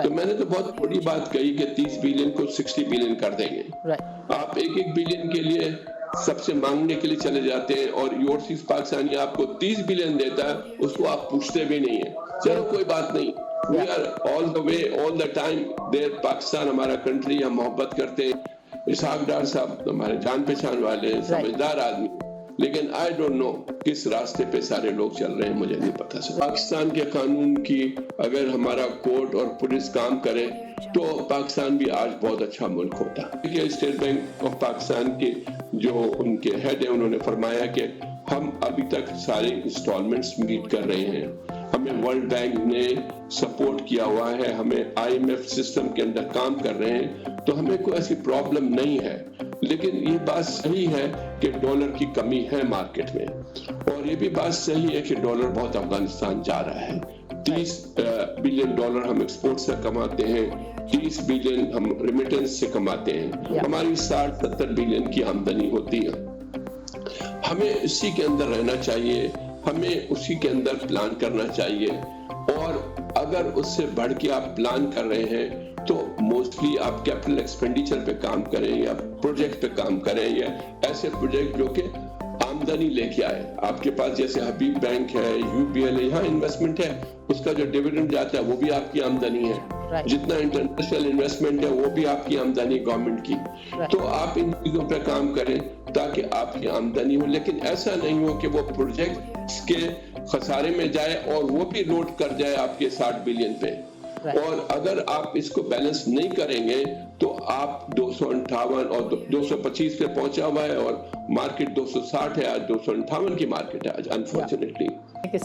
تو میں نے تو بہت بڑی بات کہی کہ 30 بلین کو 60 بلین کر دیں گے. آپ 1 بلین کے لیے سب سے مانگنے کے لیے چلے جاتے ہیں اور اوورسیز پاکستانی آپ کو 30 بلین دیتا ہے, اس کو آپ پوچھتے بھی نہیں ہیں. چلو کوئی بات نہیں, we are all the way all the time there. Pakistan ہمارا کنٹری, ہم محبت کرتے ہیں. اسحاق ڈار صاحب ہمارے جان پہچان والے سمجھدار آدمی, لیکن آئی ڈونٹ نو کس راستے پہ سارے لوگ چل رہے ہیں, مجھے نہیں پتا. پاکستان کے قانون کی اگر ہمارا کورٹ اور پولیس کام کرے تو پاکستان بھی آج بہت اچھا ملک ہوتا. اسٹیٹ بینک آف پاکستان کے جو ان کے ہیڈ ہیں, انہوں نے فرمایا کہ ہم ابھی تک سارے انسٹالمنٹس میٹ کر رہے ہیں. ہمیں ورلڈ بینک نے سپورٹ کیا ہوا ہے, ہمیں IMF سسٹم کے اندر کام کر رہے ہیں, تو ہمیں کوئی ایسی پرابلم نہیں ہے. لیکن یہ بات صحیح ہے کہ ڈالر کی کمی ہے مارکیٹ میں, اور یہ بھی بات صحیح ہے کہ ڈالر بہت افغانستان جا رہا ہے. 30 بلین ڈالر ہم ایکسپورٹ سے کماتے ہیں, 30 بلین ہم ریمیٹنس سے کماتے ہیں. ہماری 60-70 بلین کی آمدنی ہوتی ہے. ہمیں اسی کے اندر رہنا چاہیے, ہمیں اسی کے اندر پلان کرنا چاہیے. اور اگر اس سے بڑھ کے آپ پلان کر رہے ہیں تو موسٹلی آپ کیپٹل ایکسپینڈیچر پہ کام کریں, یا پروجیکٹ پہ کام کریں, یا ایسے پروجیکٹ جو کہ آمدنی لے کے آئے. آپ کے پاس جیسے حبیب بینک ہے, UBL ہے, یہاں انویسٹمنٹ ہے, اس کا جو ڈیویڈنڈ جاتا ہے وہ بھی آپ کی آمدنی ہے. جتنا انٹرنیشنل انویسٹمنٹ ہے وہ بھی آپ کی آمدنی گورنمنٹ کی. تو آپ ان چیزوں پہ کام کریں تاکہ آپ کی آمدنی ہو, لیکن ایسا نہیں ہو کہ وہ پروجیکٹ کے خسارے میں جائے اور وہ بھی لوڈ کر جائے آپ کے 60 بلین پہ. اور اگر آپ اس کو بیلنس نہیں کریں گے تو آپ 258 اور 225 پہ پہنچا ہوا ہے, اور مارکیٹ 260 ہے آج, 258 کی مارکیٹ ہے آج انفارچونیٹلی.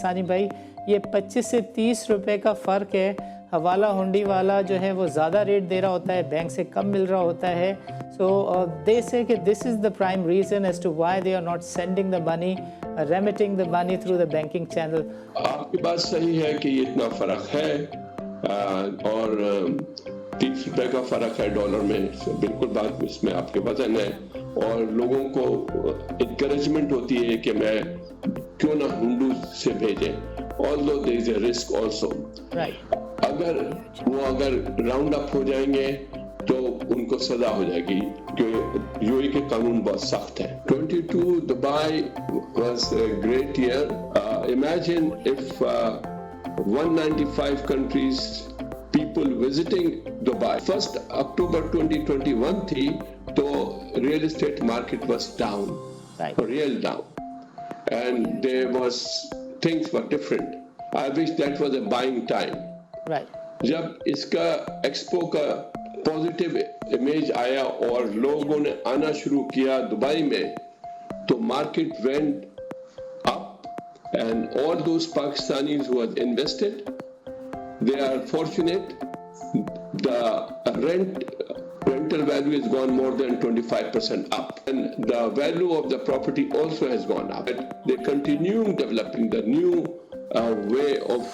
ثانی بھائی, یہ 25 سے 30 روپے کا فرق ہے. حوالہ ہنڈی والا جو ہے وہ زیادہ ریٹ دے رہا ہوتا ہے, بینک سے کم مل رہا ہوتا ہے. So they say that this is the prime reason as to why they are not sending the money, remitting the money through the banking channel. آپ کی بات صحیح ہے کہ یہ اتنا فرق ہے, اور 30 روپے کا فرق ہے ڈالر میں, بالکل بات اس میں آپ کے وزن ہے. اور لوگوں کو انکریجمنٹ ہوتی ہے کہ میں کیوں نہ ہنڈو سے بھیجیں, although there is a risk also. اگر راؤنڈ اپ ہو جائیں گے تو ان کو سزا ہو جائے گی, کہ UAE کے قانون بہت سخت ہے. 22 Dubai was a great year. Imagine if 195 countries people visiting Dubai. 1st October 2021 تھی تو real estate market was down, real down, and there was things were different. I wish that was a buying time. جب اس کا expo کا positive image آیا اور لوگوں نے آنا شروع کیا دبئی میں, تو market went up, and all those Pakistanis who had invested, they are fortunate. The rental value has gone more than 25% up, and the value of the property also has gone up. They continue developing the new way of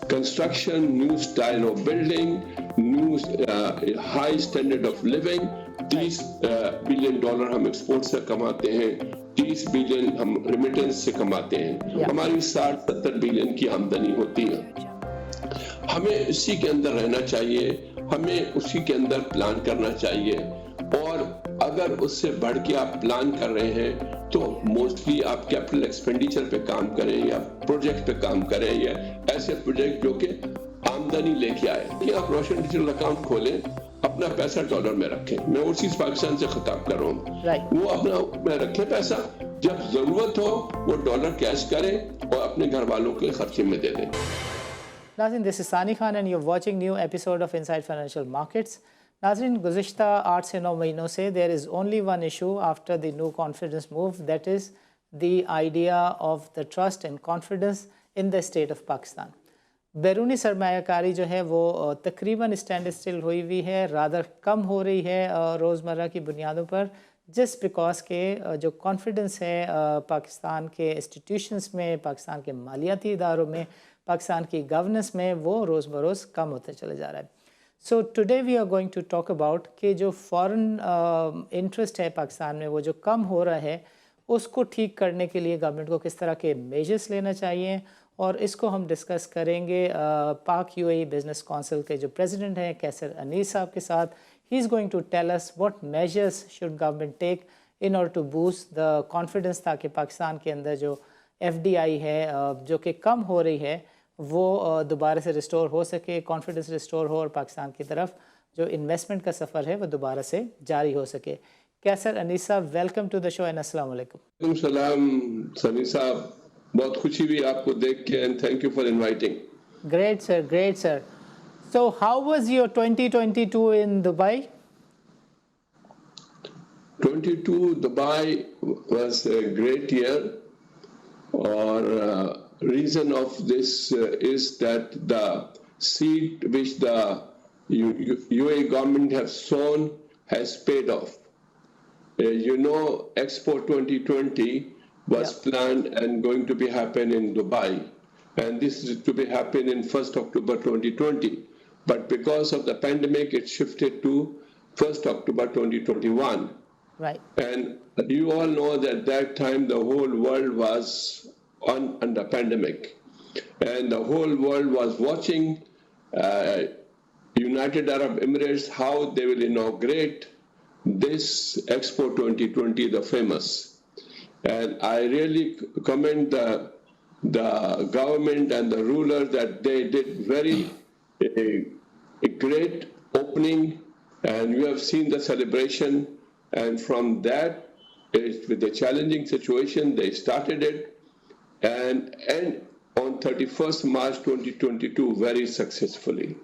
construction, new style of building, new high standard of living. 30 billion dollar ہم export سے کماتے ہیں, 30 billion ہم remittance سے کماتے ہیں. ہماری 60-70 billion کی آمدنی ہوتی ہے. ہمیں اسی کے اندر رہنا چاہیے, ہمیں اسی کے اندر پلان کرنا چاہیے. اور اگر اس سے بڑھ کے آپ پلان کر رہے ہیں تو موسٹلی آپ کیپٹل ایکسپینڈیچر پہ کام کریں, یا پروجیکٹ پہ کام کریں, یا ایسے پروجیکٹ جو کہ آمدنی لے کے آئے. کہ آپ روشن ڈیجیٹل اکاؤنٹ کھولیں, اپنا پیسہ ڈالر میں رکھیں. میں اوورسیز پاکستان سے خطاب کر رہا ہوں, وہ اپنا میں رکھیں پیسہ, جب ضرورت ہو وہ ڈالر کیش کریں اور اپنے گھر والوں کے خرچے میں دے دیں. ناظرین, this is Sani Khan and you're watching new episode of Inside Financial Markets. ناظرین, گزشتہ 8 سے 9 مہینوں سے there is only one issue after the new confidence move, that is the idea of the trust and confidence in the state of Pakistan. بیرونی سرمایہ کاری جو ہے وہ تقریباً اسٹینڈ اسٹل ہوئی ہے, رادر کم ہو رہی ہے روزمرہ کی بنیادوں پر, جسٹ بیکاز کہ جو کانفیڈنس ہے پاکستان کے انسٹیٹیوشنس میں, پاکستان کے مالیاتی اداروں میں, پاکستان کی گورننس میں, وہ روز بروز کم ہوتے چلے جا رہا ہے. So today we are going to talk about کہ جو فارن انٹرسٹ ہے پاکستان میں وہ جو کم ہو رہا ہے, اس کو ٹھیک کرنے کے لیے گورنمنٹ کو کس طرح کے میجرز لینا چاہیے, اور اس کو ہم ڈسکس کریں گے Pak U A E business council کے جو پریزیڈنٹ ہیں کیسر انیس صاحب کے ساتھ. He is going to tell us what measures should government take in order to boost the confidence, تاکہ پاکستان کے اندر جو ایف ڈی آئی ہے جو کہ کم ہو رہی ہے وہ دوبارہ سے ریسٹور ہو سکے, کانفیڈنس ریسٹور ہو اور پاکستان کی طرف جو انویسٹمنٹ کا سفر ہے وہ دوبارہ سے جاری ہو سکے. کیسر انیس صاحب, welcome to the show and السلام علیکم. وعلیکم السلام سمی صاحب, بہت خوشی ہوئی آپ کو دیکھ کے and thank you for inviting. Great sir, great sir. So how was your 2022 in Dubai? 22 Dubai was a great year, or reason of this is that the seed which the UAE government has sown has paid off. You know, Expo 2020 was planned and going to be happen in Dubai, and this is to be happen in 1st October 2020, but because of the pandemic it shifted to 1st October 2021. Right. And you all know that that time the whole world was under pandemic, and the whole world was watching United Arab Emirates, how they will inaugurate this Expo 2020, the famous. And I really commend the government and the rulers that they did a great opening, and you have seen the celebration. And from that, with the challenging situation, they started it, and on 31st March 2022 very successfully.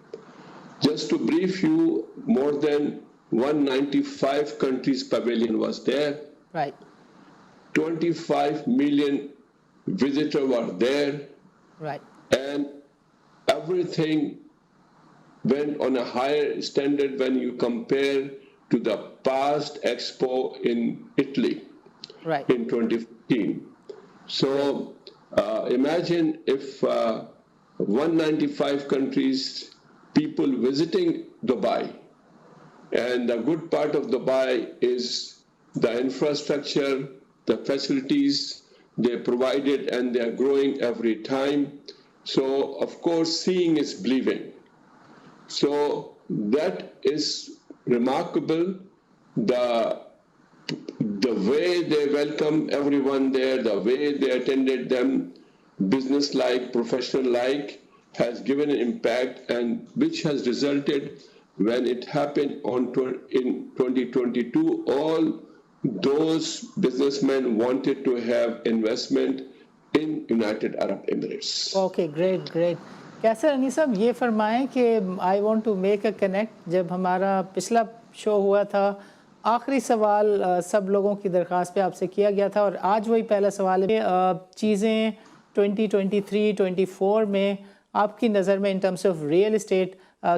Just to brief you, more than 195 countries pavilion was there. Right. 25 million visitors were there. Right. And everything went on a higher standard when you compare to the past Expo in Italy, right, in 2015. So imagine if 195 countries, people visiting Dubai, and the good part of Dubai is the infrastructure, the facilities they provided, and they are growing every time. So of course seeing is believing. So that is remarkable, the way they welcome everyone there, the way they attended them, business-like, professional-like, has given an impact, and which has resulted when it happened in 2022, all those businessmen wanted to have investment in United Arab Emirates. Okay, great, great. کیسر انیس صاحب, یہ فرمائیں کہ I want to make a connect. جب ہمارا پچھلا شو ہوا تھا, آخری سوال سب لوگوں کی درخواست پہ آپ سے کیا گیا تھا, اور آج وہی پہلا سوال ہے. چیزیں 2023-24 میں آپ کی نظر میں in terms of real estate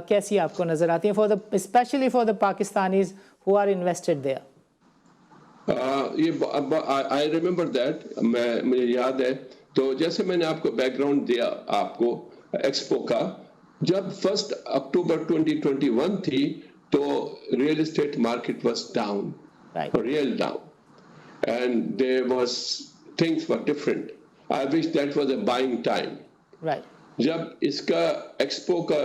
کیسی آپ کو نظر آتی ہیں, for the especially for the Pakistanis who are invested there? I remember that, مجھے یاد ہے. تو جیسے میں نے آپ کو بیک گراؤنڈ دیا آپ کو ایکسپو کا, جب 1 اکتوبر 2021 تھی تو real estate market was down, real down, and there was things were different. I wish that was a buying time. جب اس کا ایکسپو کا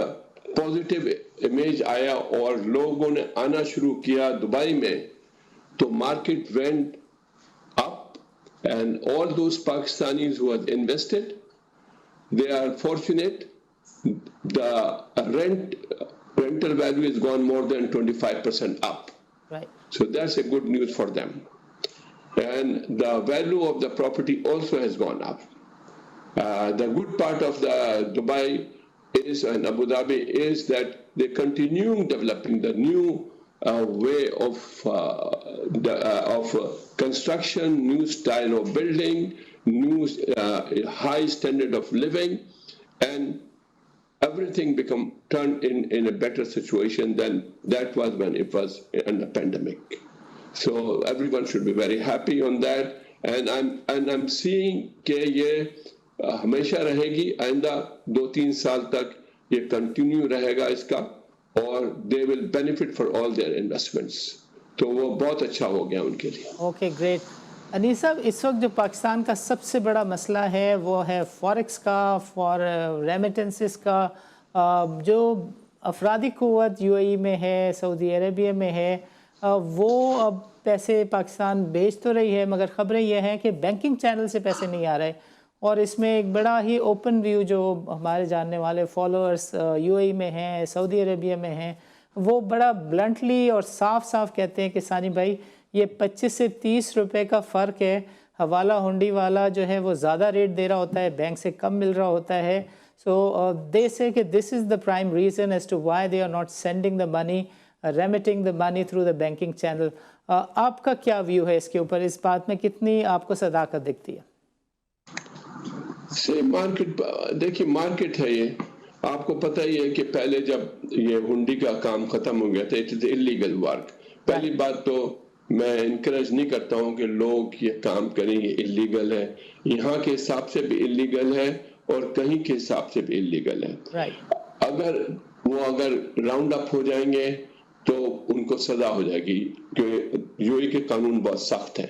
پازیٹیو امیج آیا اور لوگوں نے آنا شروع کیا دبئی میں, تو market went up, and all those Pakistanis who had invested, they are fortunate. The rental value has gone more than 25% up. Right. So that's a good news for them. And the value of the property also has gone up. The good part of the Dubai is, and Abu Dhabi is, that they continue developing the new way of construction, new style of building, new high standard of living, and everything become turned in a better situation than that was when it was in the pandemic. So everyone should be very happy on that, and I'm seeing کہ یہ ہمیشہ رہے گی, آئندہ 2-3 سال تک یہ continue رہے گا اس کا, اور they will benefit for all their investments. تو وہ بہت اچھا ہو گیا ان کے لیے. Okay, great. انیس صاحب اس وقت جو پاکستان کا سب سے بڑا مسئلہ ہے وہ ہے فوریکس کا، ریمیٹنسز کا. جو افرادی قوت یو اے ای میں ہے، سعودی عربیہ میں ہے، وہ اب پیسے پاکستان بھیج تو رہی ہے، مگر خبریں یہ ہیں کہ بینکنگ چینل سے پیسے نہیں آ رہے. اور اس میں ایک بڑا ہی اوپن ویو جو ہمارے جاننے والے فالوورز یو اے ای میں ہیں، سعودی عربیہ میں ہیں، وہ بڑا بلنٹلی اور صاف صاف کہتے ہیں کہ ثانی بھائی یہ 25 سے 30 روپے کا فرق ہے. حوالہ ہنڈی والا جو ہے وہ زیادہ ریٹ دے رہا ہوتا ہے، بینک سے کم مل رہا ہوتا ہے. So they say کہ this is the prime reason as to why they are not sending the money, remitting the money through the banking channel. آپ کا کیا ویو ہے اس کے اوپر؟ اس بات میں کتنی آپ کو صداقت دکھتی ہے؟ مارکیٹ دیکھیے، مارکیٹ ہے یہ. آپ کو پتہ ہی ہے کہ پہلے جب یہ ہنڈی کا کام ختم ہو گیا تھا، اٹ از انلیگل ورک. پہلی بات تو میں انکریج نہیں کرتا ہوں کہ لوگ یہ کام کریں، یہ انلیگل ہے. یہاں کے حساب سے بھی انلیگل ہے اور کہیں کے حساب سے بھی انلیگل ہے. اگر راؤنڈ اپ ہو جائیں گے تو ان کو سزا ہو جائے گی، کہ یو اے کے قانون بہت سخت ہے.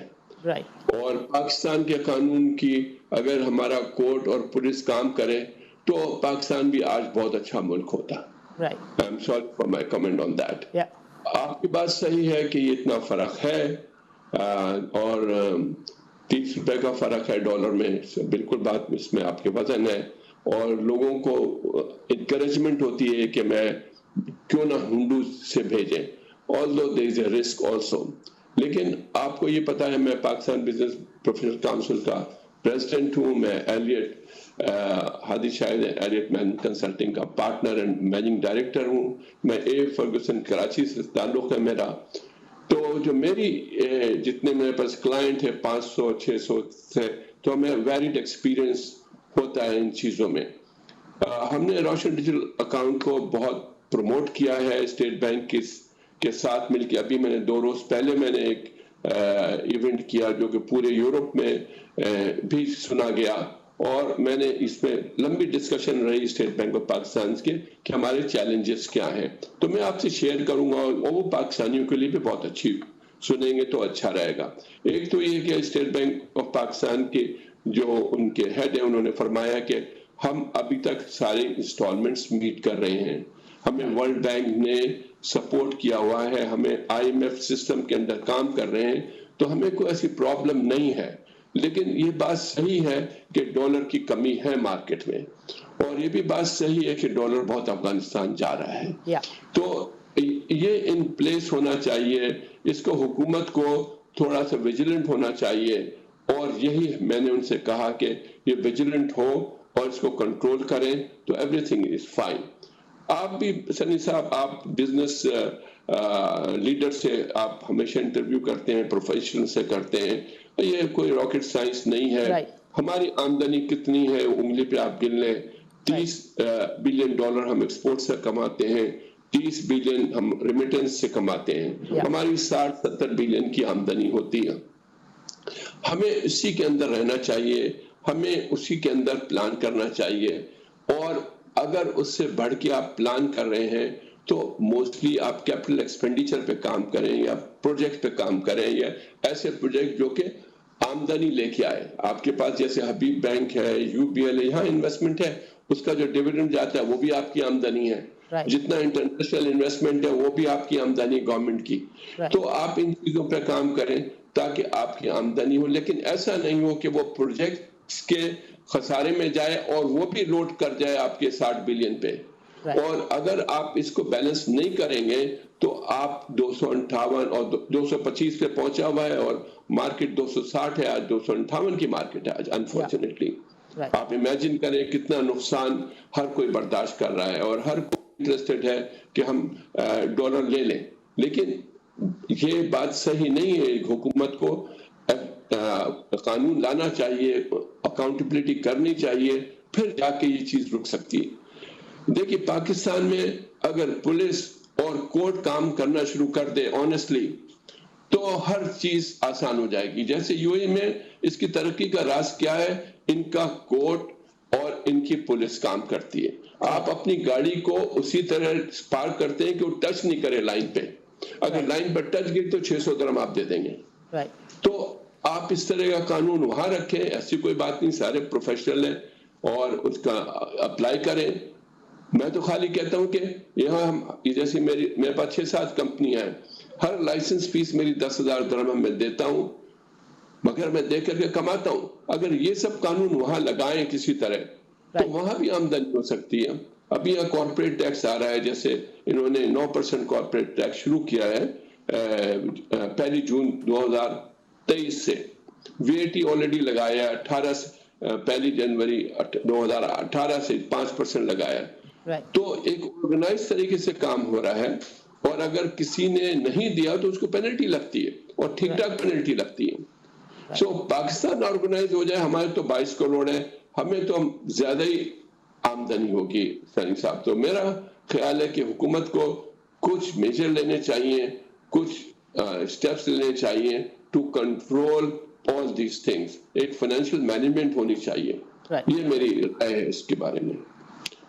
اور پاکستان کے قانون کی اگر ہمارا کورٹ اور پولیس کام کرے تو پاکستان بھی آج بہت اچھا ملک ہوتا. I'm sorry for my comment on that. آپ کی بات صحیح ہے کہ یہ اتنا فرق ہے، اور 30 روپے کا فرق ہے ڈالر میں، بالکل بات اس میں آپ کے وزن ہے. اور لوگوں کو انکریجمنٹ ہوتی ہے کہ میں کیوں نہ ہنڈو سے بھیجیں، although there is a risk also. لیکن آپ کو یہ پتا ہے میں پاکستان بزنس پروفیشنل کاؤنسل کا پریزیڈنٹ ہوں، میں ایلیٹ ہادی شاہد ایلیٹ مینجمنٹ کنسلٹنگ کا پارٹنر اینڈ مینیجنگ ڈائریکٹر ہوں. میں اے فرگوسن کراچی سے تعلق ہے میرا. تو جو میری جتنے میرے پاس کلائنٹ ہے 500-600 سے، تو ہمیں ویریڈ ایکسپیرینس ہوتا ہے ان چیزوں میں. ہم نے روشن ڈیجیٹل اکاؤنٹ کو بہت پروموٹ کیا ہے اسٹیٹ بینک کے ساتھ مل کے. ابھی میں نے 2 روز پہلے میں نے ایک ایونٹ کیا جو کہ پورے یورپ میں بھی سنا گیا، اور میں نے اس میں لمبی ڈسکشن رہی اسٹیٹ بینک آف پاکستان کے کہ ہمارے چیلنجز کیا ہیں. تو میں آپ سے شیئر کروں گا، اور وہ پاکستانیوں کے لیے بھی بہت اچھی سنیں گے تو اچھا رہے گا. ایک تو یہ کہ اسٹیٹ بینک آف پاکستان کے جو ان کے ہیڈ ہیں انہوں نے فرمایا کہ ہم ابھی تک سارے انسٹالمنٹس میٹ کر رہے ہیں. ہمیں ورلڈ بینک نے سپورٹ کیا ہوا ہے، ہمیں آئی ایم ایف سسٹم کے اندر کام کر رہے ہیں، تو ہمیں کوئی ایسی پرابلم نہیں ہے. لیکن یہ بات صحیح ہے کہ ڈالر کی کمی ہے مارکیٹ میں، اور یہ بھی بات صحیح ہے کہ ڈالر بہت افغانستان جا رہا ہے. تو یہ ان پلیس ہونا چاہیے، اس کو حکومت کو تھوڑا سا ویجیلنٹ ہونا چاہیے. اور یہی میں نے ان سے کہا کہ یہ ویجیلنٹ ہو اور اس کو کنٹرول کریں تو ایوری تھنگ از فائن. آپ بھی سنی صاحب، آپ بزنس لیڈر سے آپ ہمیشہ انٹرویو کرتے ہیں، پروفیشنل سے کرتے ہیں، یہ کوئی راکٹ سائنس نہیں ہے. ہماری آمدنی کتنی ہے انگلی پہ آپ گن لیں. $30 بلین ہم ایکسپورٹ سے کماتے ہیں، 30 بلین ہم ریمیٹنس سے کماتے ہیں. ہماری 60-70 بلین کی آمدنی ہوتی ہے. ہمیں اسی کے اندر رہنا چاہیے، ہمیں اسی کے اندر پلان کرنا چاہیے. اور اگر اس سے بڑھ کے آپ پلان کر رہے ہیں تو موسٹلی آپ کیپٹل ایکسپینڈیچر پہ کام کریں، یا پروجیکٹ پہ کام کریں، یا ایسے پروجیکٹ جو کہ آمدنی لے کے آئے. آپ کے پاس جیسے حبیب بینک ہے، یو بی ایل ہے، یہاں انویسٹمنٹ ہے، اس کا جو ڈیویڈنڈ جاتا ہے وہ بھی آپ کی آمدنی ہے. جتنا انٹرنیشنل انویسٹمنٹ ہے وہ بھی آپ کی آمدنی گورنمنٹ کی. تو آپ ان چیزوں پہ کام کریں تاکہ آپ کی آمدنی ہو. لیکن ایسا نہیں ہو کہ وہ پروجیکٹس کے خسارے میں جائے اور وہ بھی لوڈ کر جائے آپ کے 60 بلین پہ. اور اگر آپ اس کو بیلنس نہیں کریں گے تو آپ 258 اور 225 پہ پہنچا ہوا ہے، اور مارکیٹ 260 ہے آج، 258 کی مارکیٹ ہے آج انفارچونیٹلی. آپ امیجن کریں کتنا نقصان ہر کوئی برداشت کر رہا ہے، اور ہر کوئی انٹرسٹڈ ہے کہ ہم ڈالر لے لیں. لیکن یہ بات صحیح نہیں ہے. حکومت کو قانون لانا چاہیے، اکاؤنٹیبلٹی کرنی چاہیے، پھر جا کے یہ چیز رک سکتی ہے. دیکھیے پاکستان میں اگر پولیس اور کورٹ کام کرنا شروع کر دے آنیسٹلی تو ہر چیز آسان ہو جائے گی. جیسے یو اے میں اس کی ترقی کا راز کیا ہے، ان کا کورٹ اور ان کی پولیس کام کرتی ہے. آپ اپنی گاڑی کو اسی طرح پارک کرتے ہیں کہ وہ ٹچ نہیں کرے لائن پہ. اگر لائن پر ٹچ گئی تو 600 درہم آپ دے دیں گے. تو آپ اس طرح کا قانون وہاں رکھیں, ایسی کوئی بات نہیں, سارے پروفیشنل ہیں اور اس کا اپلائی کریں. میں تو خالی کہتا ہوں کہ یہاں ہم جیسے میرے پاس 6-7 کمپنیاں ہیں, ہر لائسنس فیس میری 10,000 درہم میں دیتا ہوں, مگر میں دے کر کے کماتا ہوں. اگر یہ سب قانون وہاں لگائیں کسی طرح تو وہاں بھی آمدنی ہو سکتی ہے. ابھی یہاں کارپوریٹ ٹیکس آ رہا ہے, جیسے انہوں نے 9% کارپوریٹ ٹیکس شروع کیا ہے 1 جون 2023 سے. وی اے ٹی آلریڈی لگایا ہے 1 جنوری 2018 سے 5% لگایا. تو ایک آرگنائز طریقے سے کام ہو رہا ہے, اور اگر کسی نے نہیں دیا تو اس کو پینلٹی لگتی ہے, اور ٹھیک ٹھاک پینلٹی لگتی ہے. سو پاکستان آرگنائز ہو جائے, ہمارے تو 22 کروڑ ہیں, ہمیں تو زیادہ ہی آمدنی ہوگی سانی صاحب. تو میرا خیال ہے کہ حکومت کو کچھ میجر لینے چاہیے, کچھ اسٹیپس لینے چاہیے to control all these things. ایک فائنینشیل مینجمنٹ ہونی چاہیے. یہ میری رائے ہے اس کے بارے میں.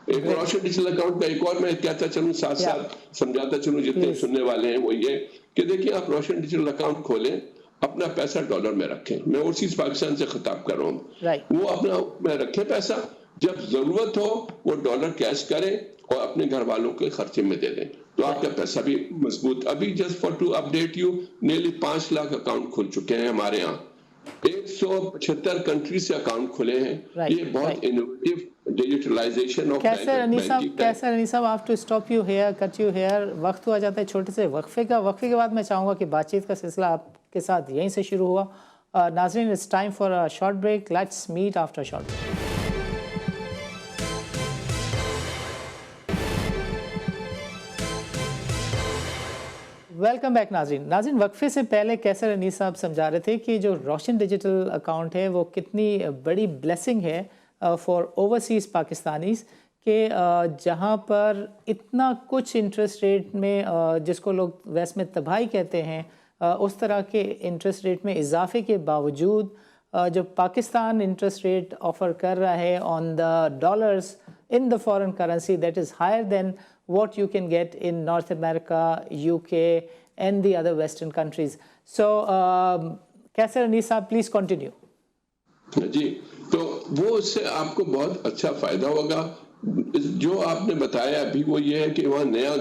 ایک روشن ڈیجیٹل اکاؤنٹ کا ایک اور میں کہتا چلوں, ساتھ ساتھ سمجھاتا چلوں جتنے سننے والے ہیں, وہ یہ کہ دیکھیں آپ روشن ڈیجیٹل اکاؤنٹ کھولیں, اپنا پیسہ ڈالر میں رکھیں. میں اوورسیز پاکستان سے خطاب کر رہا ہوں. وہ اپنا میں رکھیں پیسہ, جب ضرورت ہو وہ ڈالر کیش کریں اور اپنے گھر والوں کے خرچے میں دے دیں, تو آپ کا پیسہ بھی مضبوط. ابھی just for to update you, nearly 5 lakh account کھل چکے ہیں ہمارے یہاں. 175 کنٹری سے اکاؤنٹ کھلے ہیں. یہ بہت انوویٹیو ڈیجیٹلائزیشن آف بینکنگ. کیسر عنی صاحب, آپ to stop you here, cut you here. وقت ہوا جاتا ہے چھوٹے سے وقفے کا. وقفے کے بعد میں چاہوں گا کہ بات چیت کا سلسلہ آپ کے ساتھ یہیں سے شروع ہوا. ناظرین, it's time for a short break. Let's meet after short break. Welcome back ناظرین. وقفے سے پہلے کیسر عنی صاحب سمجھا رہے تھے کہ جو روشن ڈیجیٹل اکاؤنٹ ہے وہ کتنی بڑی بلیسنگ ہے فار اوورسیز پاکستانیز, کہ جہاں پر اتنا کچھ انٹرسٹ ریٹ میں, جس کو لوگ ویسٹ میں تباہی کہتے ہیں, اس طرح کے انٹرسٹ ریٹ میں اضافے کے باوجود جو پاکستان انٹرسٹ ریٹ آفر کر رہا ہے آن دا dollars in the foreign currency, that is higher than what you can get in North America, UK and the other Western countries. So, Kaisar Anis sahab, please continue. جی, تو وہ اس سے آپ کو بہت اچھا فائدہ ہوگا. جو آپ نے بتایا ابھی وہ یہ ہے کہ وہاں نیا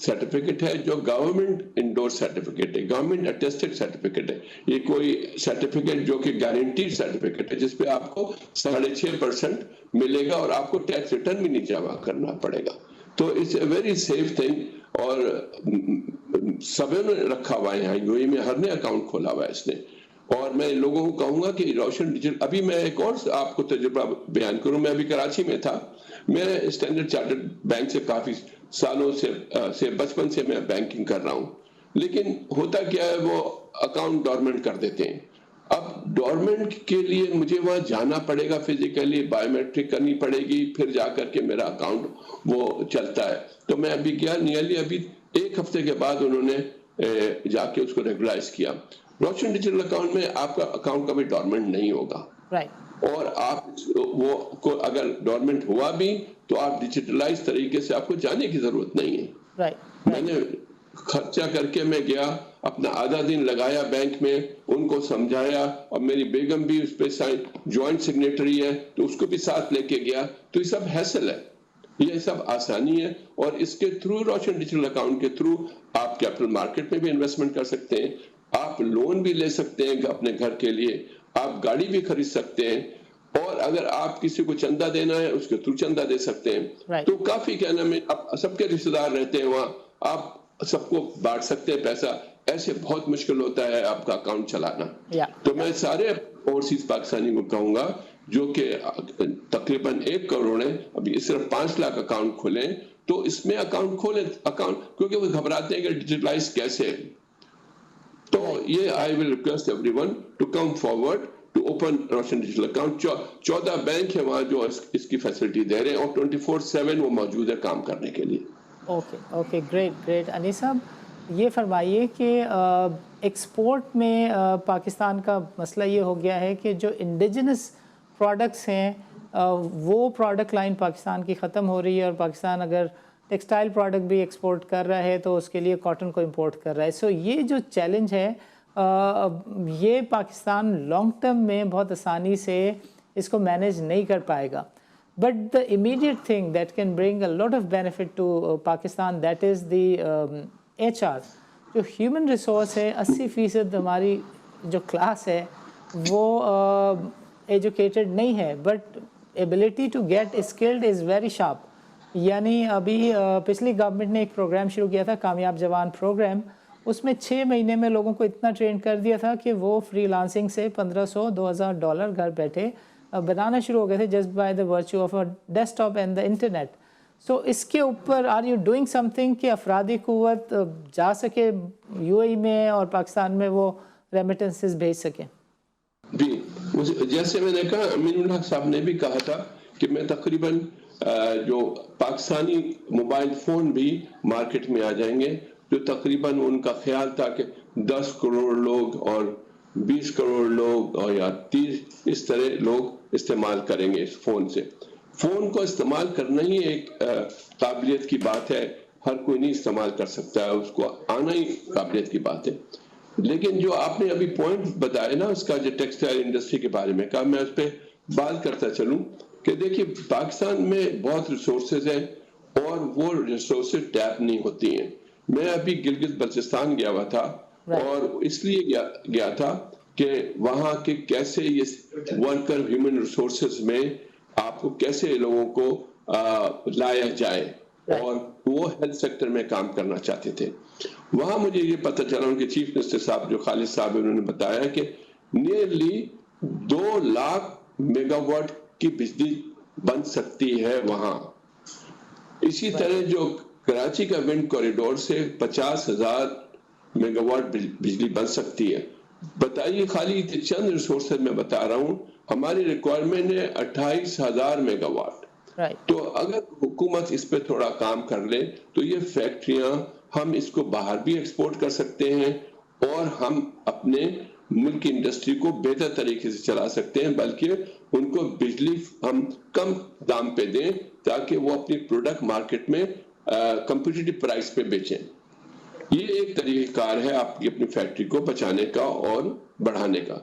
سرٹیفکیٹ ہے جو گورنمنٹ انڈور سرٹیفکیٹ ہے, گورنمنٹ اٹیسٹڈ سرٹیفکیٹ ہے. یہ کوئی سرٹیفکیٹ جو کہ گارنٹیڈ سرٹیفکیٹ ہے, جس پہ آپ کو 6.5% ملے گا اور آپ کو ٹیکس ریٹرن بھی نہیں جمع کرنا پڑے گا. تو it's a very safe thing, اور سب نے رکھا ہوا ہے یہاں یو اے میں, ہر نے اکاؤنٹ کھولا ہوا ہے اس نے. اور میں لوگوں کو کہوں گا کہ روشن ڈیجیٹل, ابھی میں ایک اور آپ کو تجربہ بیان کروں. میں ابھی کراچی میں تھا, میں اسٹینڈرڈ چارٹرڈ بینک سے کافی سالوں سے بچپن سے میں بینکنگ کر رہا ہوں, لیکن ہوتا کیا ہے وہ اکاؤنٹ ڈورمنٹ کر دیتے ہیں. اب ڈورمنٹ کے لیے مجھے وہاں جانا پڑے گا, فزیکلی بایو میٹرک کرنی پڑے گی, پھر جا کر کے میرا اکاؤنٹ وہ چلتا ہے. تو میں ابھی گیا, نیئرلی ابھی 1 ہفتے کے بعد انہوں نے جا کے اس کو ریگولائز کیا. روشن ڈیجیٹل اکاؤنٹ میں آپ کا اکاؤنٹ کبھی ڈورمنٹ نہیں ہوگا, اور آپ وہ کو اگر ڈورمنٹ ہوا بھی تو آپ ڈیجیٹلائز طریقے سے آپ کو جانے کی ضرورت نہیں ہے. میں نے خرچہ کر کے میں گیا, اپنا آدھا دن لگایا بینک میں, ان کو سمجھایا, اور میری بیگم بھی اس پہ جوائنٹ سگنیٹری ہے تو اس کو بھی ساتھ لے کے گیا. تو یہ سب حاصل ہے, یہ سب آسانی ہے, اور اس کے تھرو روشن ڈیجیٹل اکاؤنٹ کے تھرو آپ کیپٹل مارکیٹ میں بھی انویسٹمنٹ کر سکتے ہیں, آپ لون بھی لے سکتے ہیں اپنے گھر کے لیے, آپ گاڑی بھی خرید سکتے ہیں, اور اگر آپ کسی کو چندہ دینا ہے اس کے تھرو چندہ دے سکتے ہیں. تو کافی کہنا میں سب کے رشتہ دار رہتے ہیں وہاں, آپ سب کو بانٹ سکتے ہیں پیسہ. ایسے بہت مشکل ہوتا ہے آپ کا اکاؤنٹ چلانا. تو میں سارے اوورسیز پاکستانی کو کہوں گا جو کہ تقریباً 1 کروڑ ہیں, ابھی صرف 5 لاکھ اکاؤنٹ کھولیں, تو اس میں اکاؤنٹ کھولیں, کیونکہ وہ گھبراتے ہیں کہ ڈیجیٹلائز کیسے. تو یہ I will request everyone to come forward to open روشن ڈیجیٹل اکاؤنٹ. 14 بینک ہیں وہاں جو اس کی فیسلٹی دے رہے ہیں, اور 24/7 وہ موجود ہے کام کرنے کے لیے. Okay, great. انیس صاحب, یہ فرمائیے کہ ایکسپورٹ میں پاکستان کا مسئلہ یہ ہو گیا ہے کہ جو انڈیجنس پروڈکٹس ہیں وہ پروڈکٹ لائن پاکستان کی ختم ہو رہی ہے, اور پاکستان اگر ٹیکسٹائل پروڈکٹ بھی ایکسپورٹ کر رہا ہے تو اس کے لیے کاٹن کو امپورٹ کر رہا ہے. سو یہ جو چیلنج ہے یہ پاکستان لانگ ٹرم میں بہت آسانی سے اس کو مینیج نہیں کر پائے گا. But the immediate thing that can bring a lot of benefit to Pakistan, that is the HR. جو ہیومن ریسورس ہے 80% ہماری جو کلاس ہے وہ ایجوکیٹڈ نہیں ہے, but ability to get skilled is very sharp. یعنی ابھی پچھلی گورنمنٹ نے ایک پروگرام شروع کیا تھا, کامیاب جوان پروگرام. اس میں 6 مہینے میں لوگوں کو اتنا ٹرین کر دیا تھا کہ وہ فری لانسنگ سے $1,500-2,000 گھر بیٹھے بنانا شروع ہو گئے تھے, just by the virtue of a desktop and the internet. So اس کے اوپر are you doing something کہ افرادی قوت جا سکے UAE میں اور پاکستان میں وہ ریمیٹنسز بھیج سکیں؟ جی, جیسے میں نے کہا, امین الحق صاحب نے بھی کہا تھا کہ میں تقریباً جو پاکستانی موبائل فون بھی مارکیٹ میں آ جائیں گے, جو تقریباً ان کا خیال تھا کہ 10 کروڑ لوگ اور 20 کروڑ لوگ اور یا 30 اس طرح لوگ استعمال کریں گے اس فون سے. فون کو استعمال کرنا ہی ایک قابلیت کی بات ہے, ہر کوئی نہیں استعمال کر سکتا ہے, اس کو آنا ہی قابلیت کی بات ہے. لیکن جو آپ نے ابھی پوائنٹ بتایا نا اس کا, جو ٹیکسٹائل انڈسٹری کے بارے میں کہا, میں اس پہ بات کرتا چلوں کہ دیکھیے پاکستان میں بہت ریسورسز ہیں اور وہ ریسورسز ٹیپ نہیں ہوتی ہیں. میں ابھی گلگت بلتستان گیا ہوا تھا, اور اس لیے گیا تھا کہ وہاں کے کیسے یہ ورکر ہیومن ریسورسز میں آپ کو کیسے لوگوں کو لایا جائے, اور وہ ہیلتھ سیکٹر میں کام کرنا چاہتے تھے. وہاں مجھے یہ پتہ چلا, ان کے چیف منسٹر صاحب جو خالد صاحب انہوں نے بتایا کہ نیئرلی 2 لاکھ میگا واٹ کی بجلی بن سکتی ہے وہاں. اسی طرح جو کراچی کا ونڈ کوریڈور سے 50,000 میگا واٹ بجلی بن سکتی ہے. بتائیے, خالی چند ریسورسز میں بتا رہا ہوں, ہماری ریکوائرمنٹ ہے 28,000 میگا واٹ. تو اگر حکومت اس پہ تھوڑا کام کر لے تو یہ فیکٹریاں ہم اس کو باہر بھی ایکسپورٹ کر سکتے ہیں, اور ہم اپنے ملک کی انڈسٹری کو بہتر طریقے سے چلا سکتے ہیں, بلکہ ان کو بجلی ہم کم دام پہ دیں تاکہ وہ اپنی پروڈکٹ مارکیٹ میں کمپیٹیٹو پرائس پہ بیچیں. یہ ایک طریقہ کار ہے آپ کی اپنی فیکٹری کو بچانے کا اور بڑھانے کا.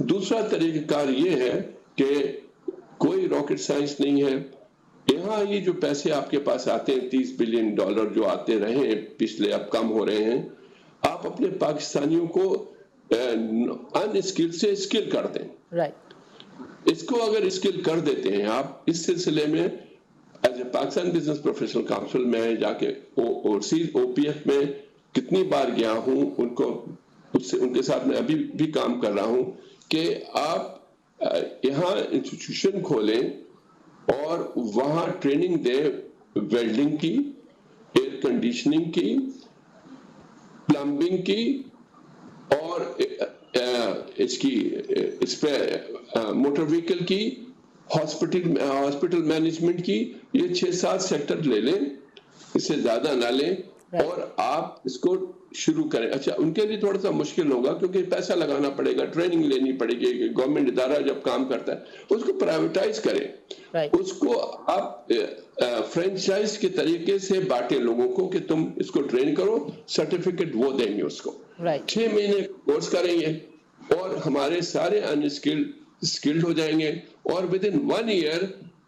دوسرا طریقہ کار یہ ہے کہ کوئی راکٹ سائنس نہیں ہے. یہاں یہ جو پیسے آپ کے پاس آتے ہیں $30 بلین جو آتے رہے ہیں پچھلے, اب کم ہو رہے ہیں, آپ اپنے پاکستانیوں کو ان اسکل سے اسکل کر دیں. اس کو اگر اسکل کر دیتے ہیں آپ, اس سلسلے میں as a Pakistan business professional council میں جا کے اوورسیز OPF میں کتنی بار گیا ہوں, ان کے ساتھ میں ابھی بھی کام کر رہا ہوں کہ آپ یہاں انسٹیٹیوشن کھولیں اور وہاں ٹریننگ دیں ویلڈنگ کی, ایئر کنڈیشننگ کی, پلمبنگ کی, اور اس پہ موٹر وہیکل کی, ہاسپٹل مینجمنٹ کی. یہ 6-7 سیکٹر لے لیں, اس سے زیادہ نہ لیں, اور آپ اس کو شروع کریں. اچھا, ان کے لیے تھوڑا سا مشکل ہوگا کیونکہ پیسہ لگانا پڑے گا, ٹریننگ لینی پڑے گی. گورنمنٹ ادارہ جب کام کرتا ہے اس کو پرائیویٹائز کریں, اس کو آپ فرینچائز کے طریقے سے بانٹیں لوگوں کو کہ تم اس کو ٹرین کرو, سرٹیفکیٹ وہ دیں گے اس کو, 6 مہینے کورس کریں گے, اور ہمارے سارے اسکلڈ ہو جائیں گے, اور ود ان 1 ایئر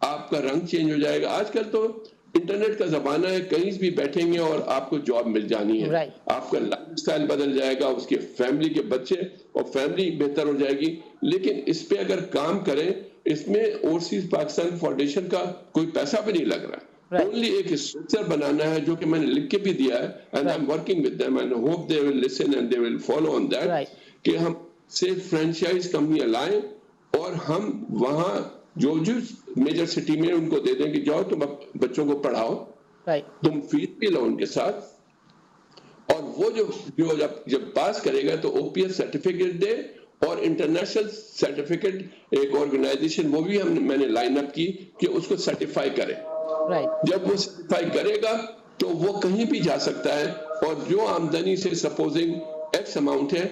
آپ کا رنگ چینج ہو جائے گا. آج کل تو انٹرنیٹ کا زمانہ ہے, کہیں بھی بیٹھیں گے اور آپ کو جاب مل جانی ہے. آپ کا لائف سٹائل بدل جائے گا, اس کے فیملی کے بچے اور فیملی بہتر ہو جائے گی. لیکن اس پہ اگر کام کریں, اس میں اوورسیز پاکستان فاؤنڈیشن کا کوئی پیسہ بھی نہیں لگ رہا, اونلی ایک اسٹرکچر بنانا ہے جو کہ میں نے لکھ کے بھی دیا ہے, and I am working with them and hope they will listen and they will follow on that, کہ ہم صرف فرینچائز کمپنیاں لائیں اور ہم وہاں جو میجر سٹی میں ان کو دے دیں کہ جاؤ تم بچوں کو پڑھاؤ, تم فیس بھی لو ان کے ساتھ, اور وہ جو جب پاس کرے گا تو OPS سرٹیفکیٹ دے, اور انٹرنیشنل سرٹیفکیٹ ایک آرگنائزیشن وہ بھی میں نے لائن اپ کی کہ اس کو سرٹیفائی کرے. جب وہ سرٹیفائی کرے گا تو وہ کہیں بھی جا سکتا ہے, اور جو آمدنی سے سپوزنگ ایکس اماؤنٹ ہے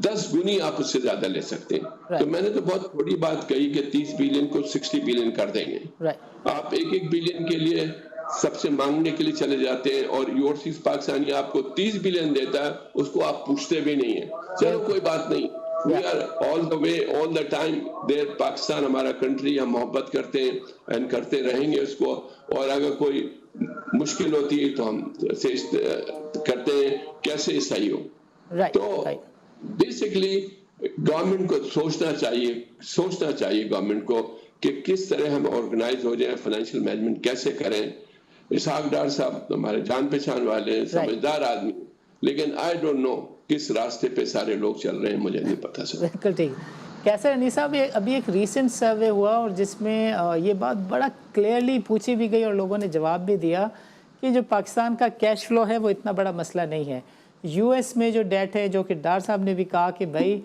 10 گنی آپ اس سے زیادہ لے سکتے ہیں. تو میں نے تو بہت تھوڑی بات کہی کہ 30 بلین کو 60 بلین کر دیں گے. آپ 1 بلین کے لیے سب سے مانگنے کے لیے چلے جاتے ہیں اور یورسیز پاکستانی آپ کو 30 بلین دیتا ہے, اس کو آپ پوچھتے بھی نہیں ہیں. چلو کوئی بات نہیں, we are all the way all the time there. Pakistan ہمارا کنٹری, ہم محبت کرتے ہیں اینڈ کرتے رہیں گے اس کو, اور اگر کوئی مشکل ہوتی ہے تو ہم کرتے ہیں کیسے صحیح ہو. تو بیسکلی گورنمنٹ کو سوچنا چاہیے گورنمنٹ کو کہ کس طرح ہم آرگنائز ہو جائیں, فائنینشیل مینجمنٹ کیسے کریں. اسحاق ڈار صاحب ہمارے جان پہچان والے ہیں, سمجھدار آدمی, لیکن آئی ڈونٹ نو کس راستے پہ سارے لوگ چل رہے ہیں, مجھے نہیں پتا سر. بالکل ٹھیک. کیسر انیس صاحب, ابھی ایک ریسنٹ سروے ہوا اور جس میں یہ بات بڑا کلیئرلی پوچھی بھی گئی اور لوگوں نے جواب بھی دیا کہ جو پاکستان کا کیش فلو ہے وہ اتنا بڑا مسئلہ نہیں ہے. یو ایس میں جو ڈیٹ ہے, جو کہ ڈار صاحب نے بھی کہا کہ بھائی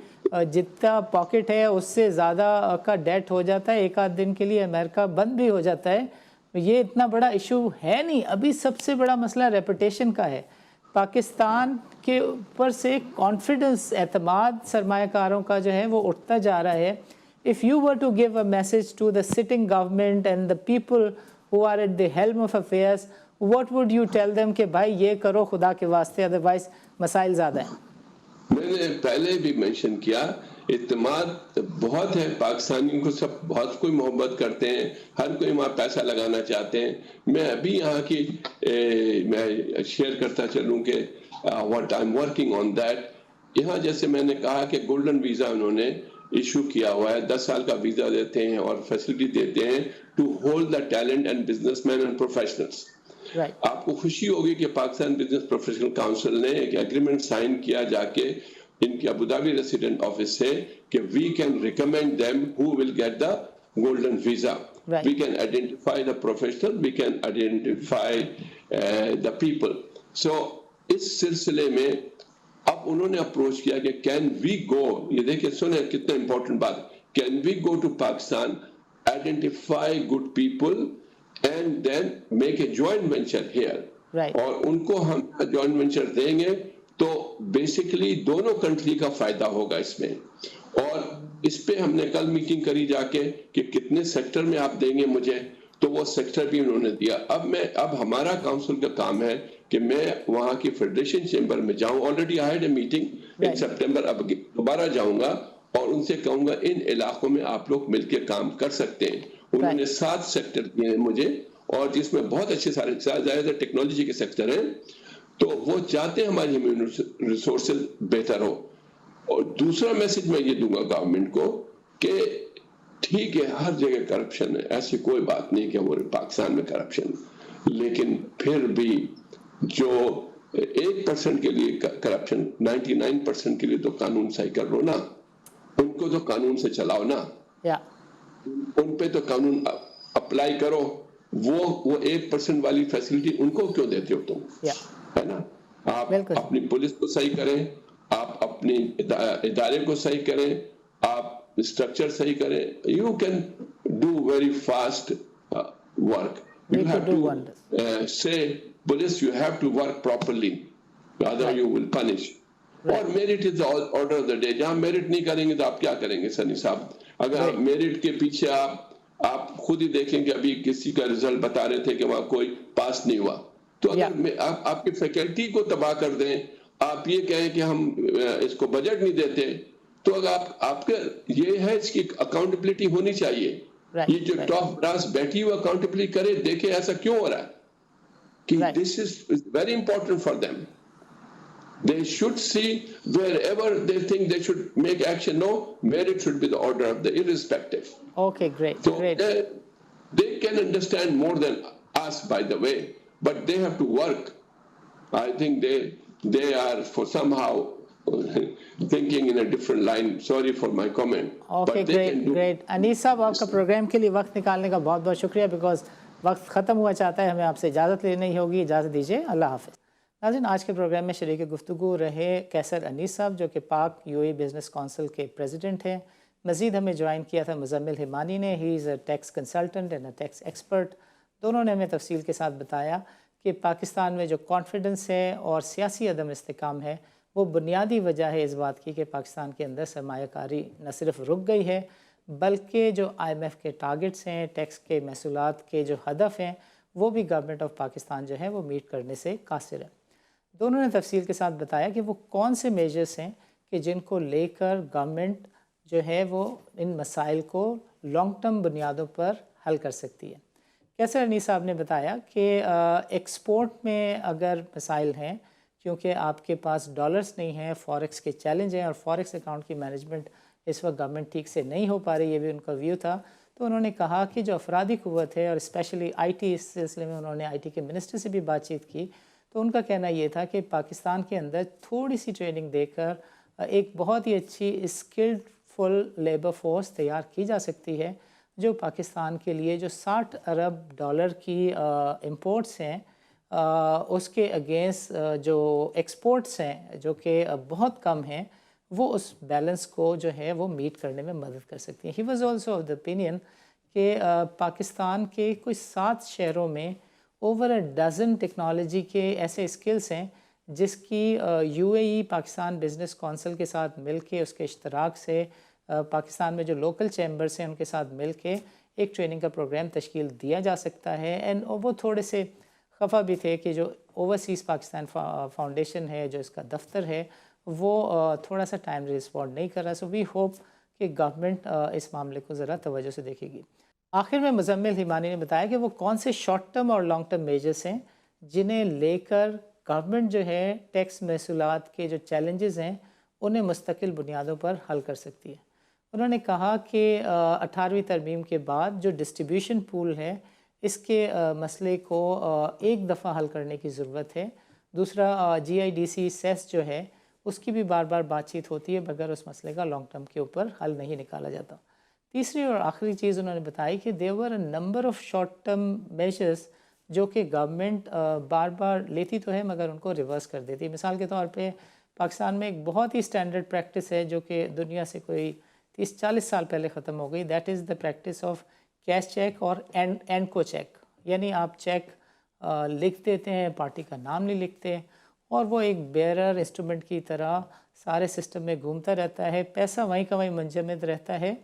جتنا پاکٹ ہے اس سے زیادہ کا ڈیٹ ہو جاتا ہے, ایک آدھ دن کے لیے امریکہ بند بھی ہو جاتا ہے, یہ اتنا بڑا ایشو ہے نہیں. ابھی سب سے بڑا مسئلہ ریپوٹیشن کا ہے. پاکستان کے اوپر سے کانفیڈنس, اعتماد سرمایہ کاروں کا جو ہے وہ اٹھتا جا رہا ہے. If you were to give a message to the sitting government and the people who are at the helm of affairs, what would you tell them کہ بھائی یہ کرو خدا کے واسطے, ادروائز مسائل زیادہ ہیں. میں نے پہلے بھی منشن کیا, اعتماد بہت ہے پاکستانیوں کو, سب بہت کوئی محبت کرتے ہیں, ہر کوئی وہاں پیسہ لگانا چاہتے ہیں. میں ابھی یہاں کی میں شیئر کرتا چلوں کہ what I'm working on that. یہاں جیسے میں نے کہا کہ گولڈن ویزا انہوں نے ایشو کیا ہوا ہے, 10 سال کا ویزا دیتے ہیں اور فیسلٹی دیتے ہیں to hold the talent and business man and professionals. آپ کو خوشی ہوگی کہ پاکستان بزنس پروفیشنل کاؤنسل نے ایک ایگریمنٹ سائن کیا جا کے ان کی ابودھابی ریسیڈنٹ آفس سے کہ we can recommend them who will get the golden visa. We can identify the professional, we can identify the people. So اس سلسلے میں اب انہوں نے اپروچ کیا کہ کین وی گو, یہ دیکھیں سنیں کتنا امپورٹنٹ بات, can we go to Pakistan, identify good people and then make a joint venture here. اور ان کو ہم joint venture دیں گے تو بیسیکلی دونوں کنٹری کا فائدہ ہوگا اس میں. اور اس پہ ہم نے کل میٹنگ کری جا کے کہ کتنے سیکٹر میں آپ دیں گے مجھے, تو وہ سیکٹر بھی انہوں نے دیا. اب ہمارا کاؤنسل کا کام ہے کہ میں وہاں کی فیڈریشن چیمبر میں جاؤں. Already I had a meeting in September, اب دوبارہ جاؤں گا اور ان سے کہوں گا ان علاقوں میں آپ لوگ مل کے کام کر سکتے ہیں. انہوں نے 7 سیکٹر دیے ہیں مجھے, اور جس میں بہت اچھے سارے زیادہ ٹیکنالوجی کے سیکٹر ہیں. تو وہ چاہتے ہیں ہماری ہیومن ریسورسز بہتر ہو. اور دوسرا میسج میں یہ دوں گا گورنمنٹ کو کہ ٹھیک ہے ہر جگہ کرپشن ہے, ایسی کوئی بات نہیں کہ وہ پاکستان میں کرپشن, لیکن پھر بھی جو 1% کے لیے کرپشن, 99% کے لیے تو قانون صحیح کر لو نا, ان کو تو قانون سے چلاؤ نا, ان پہ تو قانون اپلائی کرو. وہ 1% والی فیسلٹی ان کو کیوں دیتے ہو تم, ہے نا. آپ اپنی پولیس کو صحیح کریں, آپ اپنی ادارے کو صحیح کریں, آپ اسٹرکچر صحیح کریں. You can do very fast work. You have to say police, you have to work properly, other you will punish. اور merit is order of the day. جہاں میرٹ نہیں کریں گے تو آپ کیا کریں گے سنی صاحب؟ اگر میرٹ کے پیچھے آپ خود ہی دیکھیں کہ ابھی کسی کا رزلٹ بتا رہے تھے کہ وہاں کوئی پاس نہیں ہوا, تو اگر آپ کی فیکلٹی کو تباہ کر دیں, آپ یہ کہیں کہ ہم اس کو بجٹ نہیں دیتے, تو اگر آپ کا یہ ہے اس کی اکاؤنٹیبلٹی ہونی چاہیے. یہ جو ٹاپ براس بیٹھی ہوئی اکاؤنٹیبلٹی کرے, دیکھے ایسا کیوں ہو رہا ہے, کہ this is very important for them. They should see wherever they think they should make action. No, merit should be the order of the irrespective. Okay, great. So great. They can understand more than us, by the way, but they have to work. I think they are for somehow thinking in a different line. Sorry for my comment. Okay, great. انیس صاحب, آپ کا programme کے لیے وقت نکالنے کا بہت بہت شکریہ, بیکاز وقت ختم ہوا چاہتا ہے, ہمیں آپ سے اجازت لینی ہوگی. اجازت دیجیے, اللہ حافظ. ناظرین, آج کے پروگرام میں شریک گفتگو رہے کیسر انیس صاحب, جو کہ پاک UAE بزنس کونسل کے پریزیڈنٹ ہیں. مزید ہمیں جوائن کیا تھا مزمل ہمانی نے. He is a tax consultant and a tax expert. دونوں نے ہمیں تفصیل کے ساتھ بتایا کہ پاکستان میں جو کانفیڈنس ہے اور سیاسی عدم استحکام ہے, وہ بنیادی وجہ ہے اس بات کی کہ پاکستان کے اندر سرمایہ کاری نہ صرف رک گئی ہے, بلکہ جو IMF کے ٹارگٹس ہیں, ٹیکس کے محصولات کے جو ہدف ہیں, وہ بھی گورنمنٹ آف پاکستان جو ہے وہ میٹ کرنے سے قاصر ہے۔ دونوں نے تفصیل کے ساتھ بتایا کہ وہ کون سے میجرز ہیں کہ جن کو لے کر گورنمنٹ جو ہے وہ ان مسائل کو لانگ ٹرم بنیادوں پر حل کر سکتی ہے۔ کیسر انیس صاحب نے بتایا کہ ایکسپورٹ میں اگر مسائل ہیں کیونکہ آپ کے پاس ڈالرز نہیں ہیں، فوریکس کے چیلنج ہیں اور فوریکس اکاؤنٹ کی مینجمنٹ اس وقت گورنمنٹ ٹھیک سے نہیں ہو پا رہی، یہ بھی ان کا ویو تھا، تو انہوں نے کہا کہ جو افرادی قوت ہے اور اسپیشلی آئی ٹی، اس سلسلے میں انہوں نے آئی ٹی کے منسٹر سے بھی بات چیت کی، تو ان کا کہنا یہ تھا کہ پاکستان کے اندر تھوڑی سی ٹریننگ دے کر ایک بہت ہی اچھی اسکلڈ فل لیبر فورس تیار کی جا سکتی ہے جو پاکستان کے لیے جو $60 ارب کی امپورٹس ہیں اس کے اگینسٹ جو ایکسپورٹس ہیں جو کہ بہت کم ہیں، وہ اس بیلنس کو جو ہے وہ میٹ کرنے میں مدد کر سکتی ہیں۔ He was also of the opinion کہ پاکستان کے کچھ 7 شہروں میں اوور اے ڈزن ٹیکنالوجی کے ایسے اسکلس ہیں جس کی you A E Pakistan business council کے ساتھ مل کے اس کے اشتراک سے پاکستان میں جو لوکل چیمبرز ہیں ان کے ساتھ مل کے ایک ٹریننگ کا پروگرام تشکیل دیا جا سکتا ہے۔ اینڈ وہ تھوڑے سے خفا بھی تھے کہ جو اوورسیز پاکستان فاؤنڈیشن ہے، جو اس کا دفتر ہے، وہ تھوڑا سا ٹائم رسپونڈ نہیں کر رہا۔ سو وی ہوپ کہ گورنمنٹ اس معاملے کو ذرا توجہ سے دیکھے گی۔ آخر میں مزمل ہیمانی نے بتایا کہ وہ کون سے شارٹ ٹرم اور لانگ ٹرم میجرز ہیں جنہیں لے کر گورنمنٹ جو ہے ٹیکس محصولات کے جو چیلنجز ہیں انہیں مستقل بنیادوں پر حل کر سکتی ہے۔ انہوں نے کہا کہ 18ویں ترمیم کے بعد جو ڈسٹریبیوشن پول ہے اس کے مسئلے کو ایک دفعہ حل کرنے کی ضرورت ہے۔ دوسرا جی آئی ڈی سی سیس جو ہے اس کی بھی بار بار بات چیت ہوتی ہے مگر اس مسئلے کا لانگ ٹرم کے اوپر حل نہیں نکالا جاتا۔ تیسری اور آخری چیز انہوں نے بتائی کہ there were a number of short term measures جو کہ گورنمنٹ بار بار لیتی تو ہے مگر ان کو ریورس کر دیتی۔ مثال کے طور پہ پاکستان میں ایک بہت ہی اسٹینڈرڈ پریکٹس ہے جو کہ دنیا سے کوئی 30-40 سال پہلے ختم ہو گئی، that is the practice of cash check اور اینکو چیک، یعنی آپ چیک لکھ دیتے ہیں، پارٹی کا نام نہیں لکھتے اور وہ ایک بیئرر انسٹرومنٹ کی طرح سارے سسٹم میں گھومتا رہتا ہے، پیسہ وہیں کا وہیں منجمد رہتا ہے،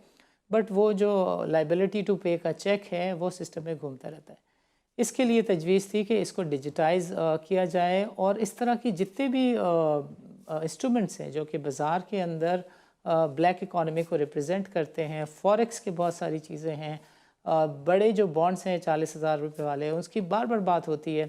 بٹ وہ جو لائبلٹی ٹو پے کا چیک ہے وہ سسٹم میں گھومتا رہتا ہے۔ اس کے لیے تجویز تھی کہ اس کو ڈیجیٹائز کیا جائے اور اس طرح کی جتنے بھی انسٹرومنٹس ہیں جو کہ بازار کے اندر بلیک اکانومی کو ریپرزینٹ کرتے ہیں، فوریکس کے بہت ساری چیزیں ہیں، بڑے جو بانڈز ہیں $40,000 والے، اس کی بار بار بات ہوتی ہے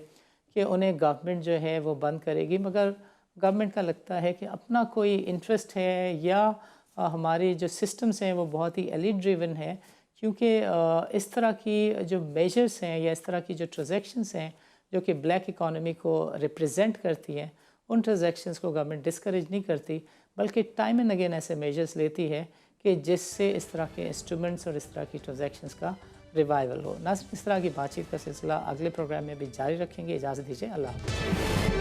کہ انہیں گورنمنٹ جو ہے وہ بند کرے گی، مگر گورنمنٹ کا لگتا ہے کہ اپنا کوئی انٹرسٹ ہے یا ہماری جو سسٹمز ہیں وہ بہت ہی ایلیٹ ڈریون ہے، کیونکہ اس طرح کی جو میجرز ہیں یا اس طرح کی جو ٹرانزیکشنز ہیں جو کہ بلیک اکانومی کو ریپرزینٹ کرتی ہیں، ان ٹرانزیکشنز کو گورنمنٹ ڈسکریج نہیں کرتی بلکہ ٹائم اینڈ اگین ایسے میجرز لیتی ہے کہ جس سے اس طرح کے انسٹرومنٹس اور اس طرح کی ٹرانزیکشنز کا ریوائول ہو۔ ناظرین، اس طرح کی بات چیت کا سلسلہ اگلے پروگرام میں بھی جاری رکھیں گے۔ اجازت دیجیے، اللہ حافظ۔